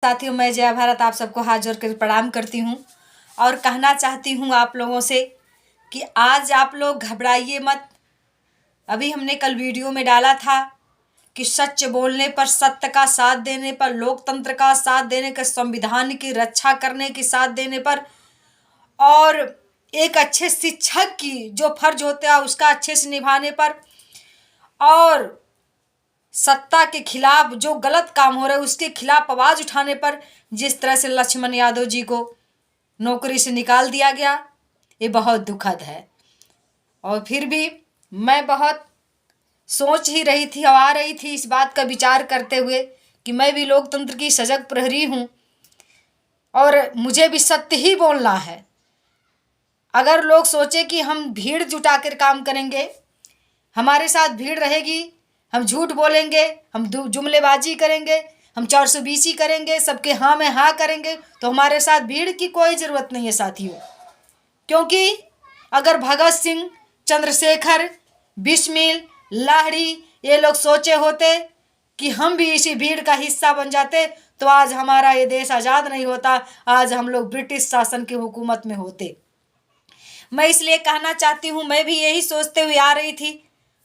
साथियों, मैं जया भारत आप सबको हाथ जोड़ कर प्रणाम करती हूँ और कहना चाहती हूँ आप लोगों से कि आज आप लोग घबराइए मत। अभी हमने कल वीडियो में डाला था कि सच बोलने पर, सत्य का साथ देने पर, लोकतंत्र का साथ देने का, संविधान की रक्षा करने के साथ देने पर और एक अच्छे शिक्षक की जो फर्ज होता है उसका अच्छे से निभाने पर और सत्ता के खिलाफ जो गलत काम हो रहा है उसके खिलाफ आवाज उठाने पर जिस तरह से लक्ष्मण यादव जी को नौकरी से निकाल दिया गया, ये बहुत दुखद है। और फिर भी मैं बहुत सोच ही रही थी और आ रही थी इस बात का विचार करते हुए कि मैं भी लोकतंत्र की सजग प्रहरी हूँ और मुझे भी सत्य ही बोलना है। अगर लोग सोचे कि हम भीड़ जुटा कर काम करेंगे, हमारे साथ भीड़ रहेगी, हम झूठ बोलेंगे, हम जुमलेबाजी करेंगे, हम 420 करेंगे, सबके हाँ में हाँ करेंगे, तो हमारे साथ भीड़ की कोई ज़रूरत नहीं है साथियों। क्योंकि अगर भगत सिंह, चंद्रशेखर, बिस्मिल, लाहिड़ी ये लोग सोचे होते कि हम भी इसी भीड़ का हिस्सा बन जाते तो आज हमारा ये देश आज़ाद नहीं होता, आज हम लोग ब्रिटिश शासन की हुकूमत में होते। मैं इसलिए कहना चाहती हूँ, मैं भी यही सोचते हुए आ रही थी।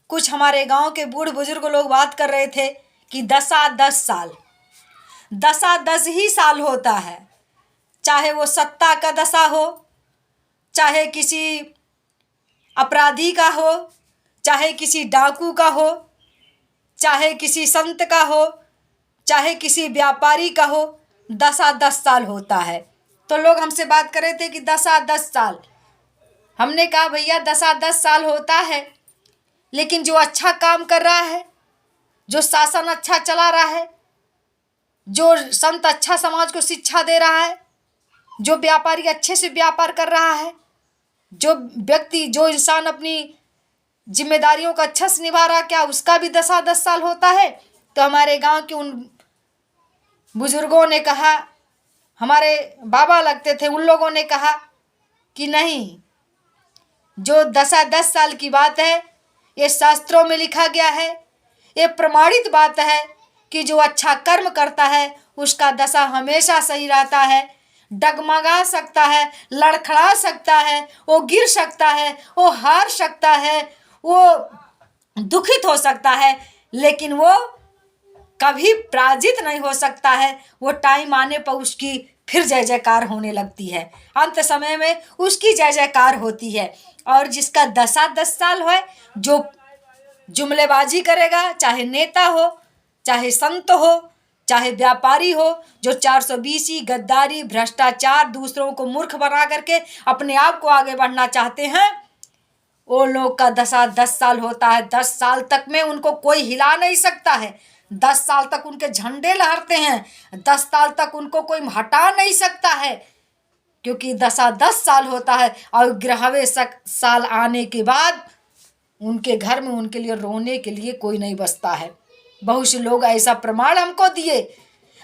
कुछ हमारे गांव के बूढ़ बुजुर्ग लोग बात कर रहे थे कि 10 साल 10 ही साल होता है, चाहे वो सत्ता का दशा हो, चाहे किसी अपराधी का हो, चाहे किसी डाकू का हो, चाहे किसी संत का हो, चाहे किसी व्यापारी का हो, 10 साल होता है। तो लोग हमसे बात कर रहे थे कि 10 साल। हमने कहा भैया 10 साल होता है, लेकिन जो अच्छा काम कर रहा है, जो शासन अच्छा चला रहा है, जो संत अच्छा समाज को शिक्षा दे रहा है, जो व्यापारी अच्छे से व्यापार कर रहा है, जो व्यक्ति, जो इंसान अपनी जिम्मेदारियों का अच्छा से निभा रहा, क्या उसका भी 10 साल होता है? तो हमारे गांव के उन बुजुर्गों ने कहा, हमारे बाबा लगते थे, उन लोगों ने कहा कि नहीं, जो 10 साल की बात है ये शास्त्रों में लिखा गया है, ये प्रमाणित बात है कि जो अच्छा कर्म करता है उसका दशा हमेशा सही रहता है। डगमगा सकता है, लड़खड़ा सकता है, वो गिर सकता है, वो हार सकता है, वो दुखित हो सकता है, लेकिन वो कभी पराजित नहीं हो सकता है। वो टाइम आने पर उसकी फिर जय जयकार होने लगती है, अंत समय में उसकी जय जयकार होती है। और जिसका 10 साल है, जो जुमलेबाजी करेगा, चाहे नेता हो, चाहे संत हो, चाहे व्यापारी हो, जो 420 गद्दारी, भ्रष्टाचार, दूसरों को मूर्ख बना करके अपने आप को आगे बढ़ना चाहते हैं, वो लोग का 10 साल होता है। 10 साल तक में उनको कोई हिला नहीं सकता है। 10 साल तक उनके झंडे लहरते हैं, 10 साल तक उनको कोई हटा नहीं सकता है, क्योंकि 10 साल होता है। और 11वें साल आने के बाद उनके घर में उनके लिए रोने के लिए कोई नहीं बचता है। बहुत से लोग ऐसा प्रमाण हमको दिए।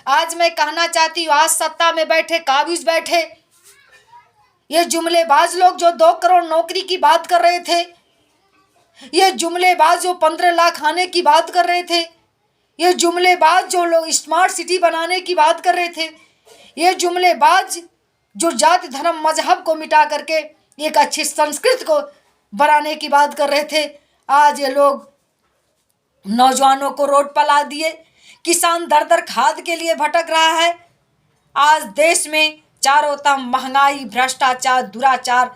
आज मैं कहना चाहती हूँ, आज सत्ता में बैठे काबिज बैठे ये जुमलेबाज लोग जो 2 करोड़ नौकरी की बात कर रहे थे, ये जुमलेबाज जो 15 लाख आने की बात कर रहे थे, ये जुमलेबाज जो लोग स्मार्ट सिटी बनाने की बात कर रहे थे, ये जुमलेबाज जो जाति धर्म मजहब को मिटा करके एक अच्छी संस्कृति को बनाने की बात कर रहे थे, आज ये लोग नौजवानों को रोड पर ला दिए। किसान दर दर खाद के लिए भटक रहा है। आज देश में चारों तरफ महंगाई, भ्रष्टाचार, दुराचार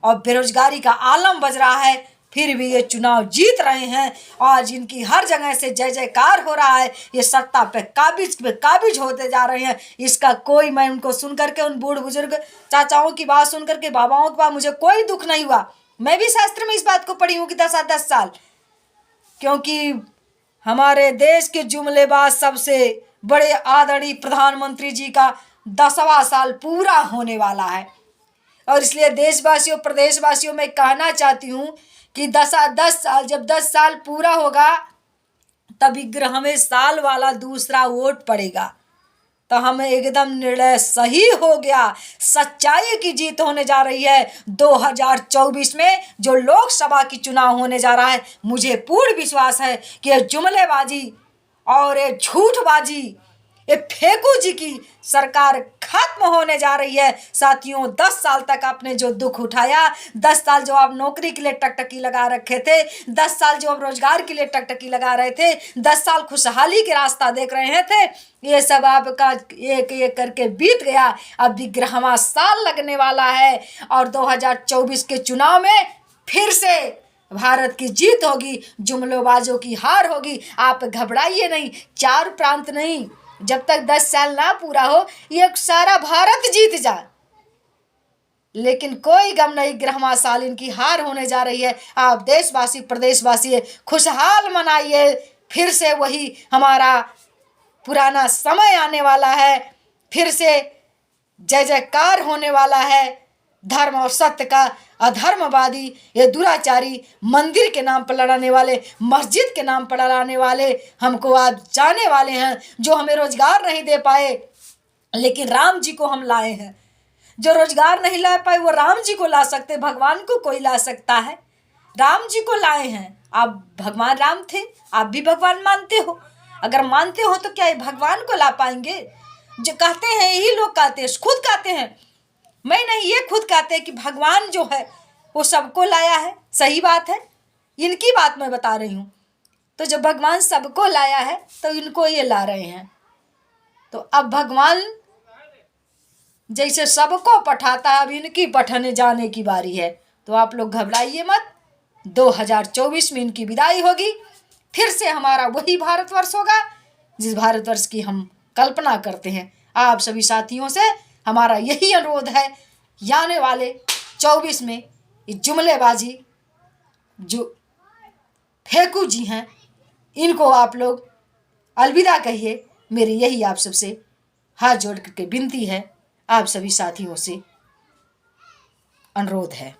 और बेरोजगारी का आलम बज रहा है, फिर भी ये चुनाव जीत रहे हैं। आज इनकी हर जगह से जय जयकार हो रहा है। ये सत्ता पे काबिज होते जा रहे हैं। इसका कोई, मैं उनको सुन करके, उन बूढ़ बुजुर्ग चाचाओं की बात सुन करके, बाबाओं की बात, मुझे कोई दुख नहीं हुआ। मैं भी शास्त्र में इस बात को पढ़ी हूँ कि 10 साल, क्योंकि हमारे देश के जुमलेबाज सबसे बड़े आदरणीय प्रधानमंत्री जी का 10वां साल पूरा होने वाला है। और इसलिए देशवासियों, प्रदेशवासियों में कहना चाहती हूँ कि 10 साल, जब 10 साल पूरा होगा तब 11वें साल वाला दूसरा वोट पड़ेगा, तो हमें एकदम निर्णय सही हो गया। सच्चाई की जीत होने जा रही है। 2024 में जो लोकसभा की चुनाव होने जा रहा है, मुझे पूर्ण विश्वास है कि ये जुमलेबाजी और ये झूठबाजी, ये फेकू जी की सरकार खत्म होने जा रही है। साथियों, 10 साल तक आपने जो दुख उठाया, 10 साल जो आप नौकरी के लिए टकटकी लगा रखे थे, 10 साल जो आप रोजगार के लिए टकटकी लगा रहे थे, 10 साल खुशहाली के रास्ता देख रहे थे, ये सब आपका एक एक करके बीत गया। अब भी 11वां साल लगने वाला है और 2024 के चुनाव में फिर से भारत की जीत होगी, जुमलोबाजों की हार होगी। आप घबराइए नहीं, 4 प्रांत नहीं, जब तक 10 साल ना पूरा हो ये सारा भारत जीत जा, लेकिन कोई गम नहीं, 11वां साल इनकी हार होने जा रही है। आप देशवासी प्रदेशवासी खुशहाल मनाइए, फिर से वही हमारा पुराना समय आने वाला है, फिर से जय जयकार होने वाला है। धर्म और सत्य का अधर्मवादी, ये दुराचारी, मंदिर के नाम पर लड़ाने वाले, मस्जिद के नाम पर लड़ाने वाले हमको आज जाने वाले हैं। जो हमें रोजगार नहीं दे पाए, लेकिन राम जी को हम लाए हैं। जो रोजगार नहीं ला पाए वो राम जी को ला सकते, भगवान को कोई ला सकता है, राम जी को लाए हैं। आप भगवान राम थे, आप भी भगवान मानते हो, अगर मानते हो तो क्या ये भगवान को ला पाएंगे? जो कहते हैं यही लोग कहते हैं, खुद कहते हैं, मैं नहीं, ये खुद कहते हैं कि भगवान जो है वो सबको लाया है। सही बात है, इनकी बात मैं बता रही हूँ। तो जब भगवान सबको लाया है तो इनको ये ला रहे हैं। तो अब भगवान जैसे सबको पठाता है, अब इनकी पठाने जाने की बारी है। तो आप लोग घबराइए मत, 2024 में इनकी विदाई होगी, फिर से हमारा वही भारतवर्ष होगा जिस भारतवर्ष की हम कल्पना करते हैं। आप सभी साथियों से हमारा यही अनुरोध है, आने वाले 24 में ये जुमलेबाजी जो फेकू जी हैं इनको आप लोग अलविदा कहिए। मेरी यही आप सबसे हाथ जोड़ करके विनती है, आप सभी साथियों से अनुरोध है।